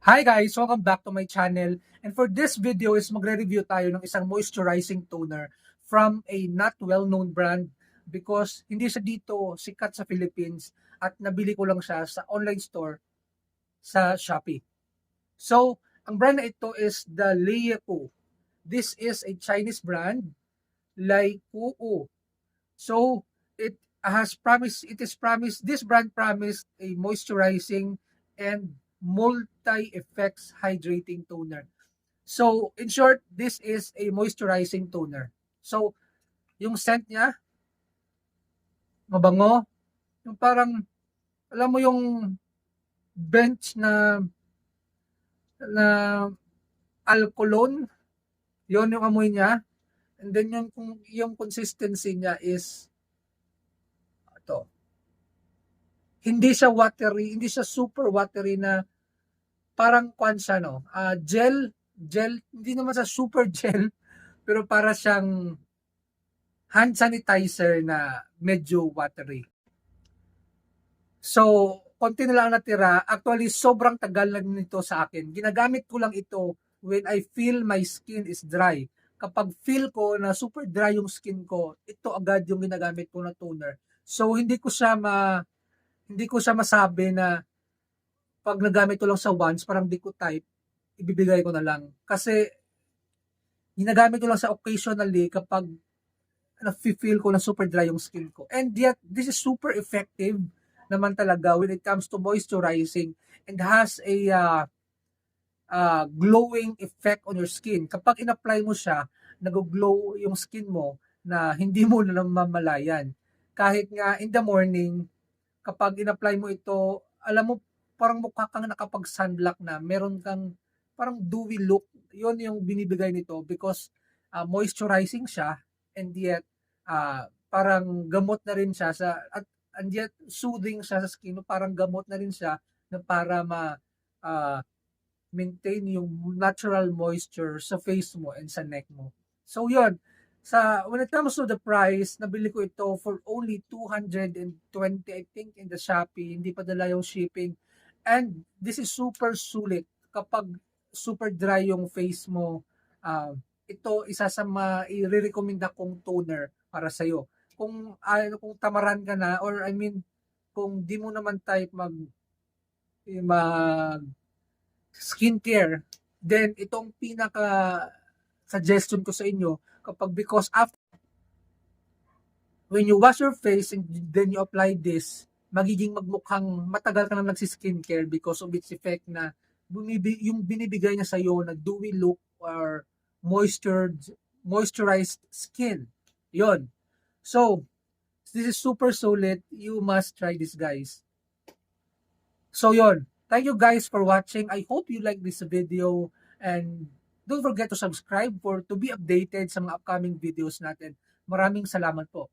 Hi guys! Welcome back to my channel. And for this video is magre-review tayo ng isang moisturizing toner from a not well-known brand because hindi siya dito sikat sa Philippines at nabili ko lang siya sa online store sa Shopee. So, ang brand na ito is the Leiko. This is a Chinese brand, Leiko. So, this brand promised a moisturizing and multi-effects hydrating toner. So, in short, this is a moisturizing toner. So, yung scent niya, mabango. Yung parang, alam mo yung bench na alcohol, yon yung amoy niya. And then yung consistency niya is ito. Hindi siya watery, hindi siya super watery na parang kwan siya, no? Gel, hindi naman sa super gel, pero para siyang hand sanitizer na medyo watery. So, konti na lang natira. Actually, sobrang tagal na nito sa akin. Ginagamit ko lang ito when I feel my skin is dry. Kapag feel ko na super dry yung skin ko, ito agad yung ginagamit ko na toner. So, hindi ko siya masabi na pag nagamit ko lang sa once, parang di ko type, ibibigay ko na lang. Kasi, ginagamit ko lang sa occasionally kapag na-feel ko na super dry yung skin ko. And yet, this is super effective naman talaga when it comes to moisturizing and has a glowing effect on your skin. Kapag in-apply mo siya, nag-glow yung skin mo na hindi mo na namamalayan. Kahit nga in the morning, kapag in-apply mo ito, alam mo, parang mukha kang nakapag-sunblock na, meron kang parang dewy look. Yun yung binibigay nito because moisturizing siya and yet parang gamot na rin siya and yet soothing siya sa skin, parang gamot na rin siya na para maintain yung natural moisture sa face mo and sa neck mo. So yun, when it comes to the price, nabili ko ito for only 220 I think in the Shopee, hindi pa dala yung shipping. And this is super sulit kapag super dry yung face mo. Ito isa sa i-recommend akong toner para sa iyo. Kung tamaran ka na or I mean kung di mo naman type mag skincare, then itong pinaka suggestion ko sa inyo because after when you wash your face and then you apply this, magiging magmukhang matagal ka na nagsi-skincare because of its effect na yung binibigay niya sa iyo na dewy look or moisturized skin. Yon. So, this is super solid. You must try this, guys. So, yon. Thank you guys for watching. I hope you like this video and don't forget to subscribe to be updated sa mga upcoming videos natin. Maraming salamat po.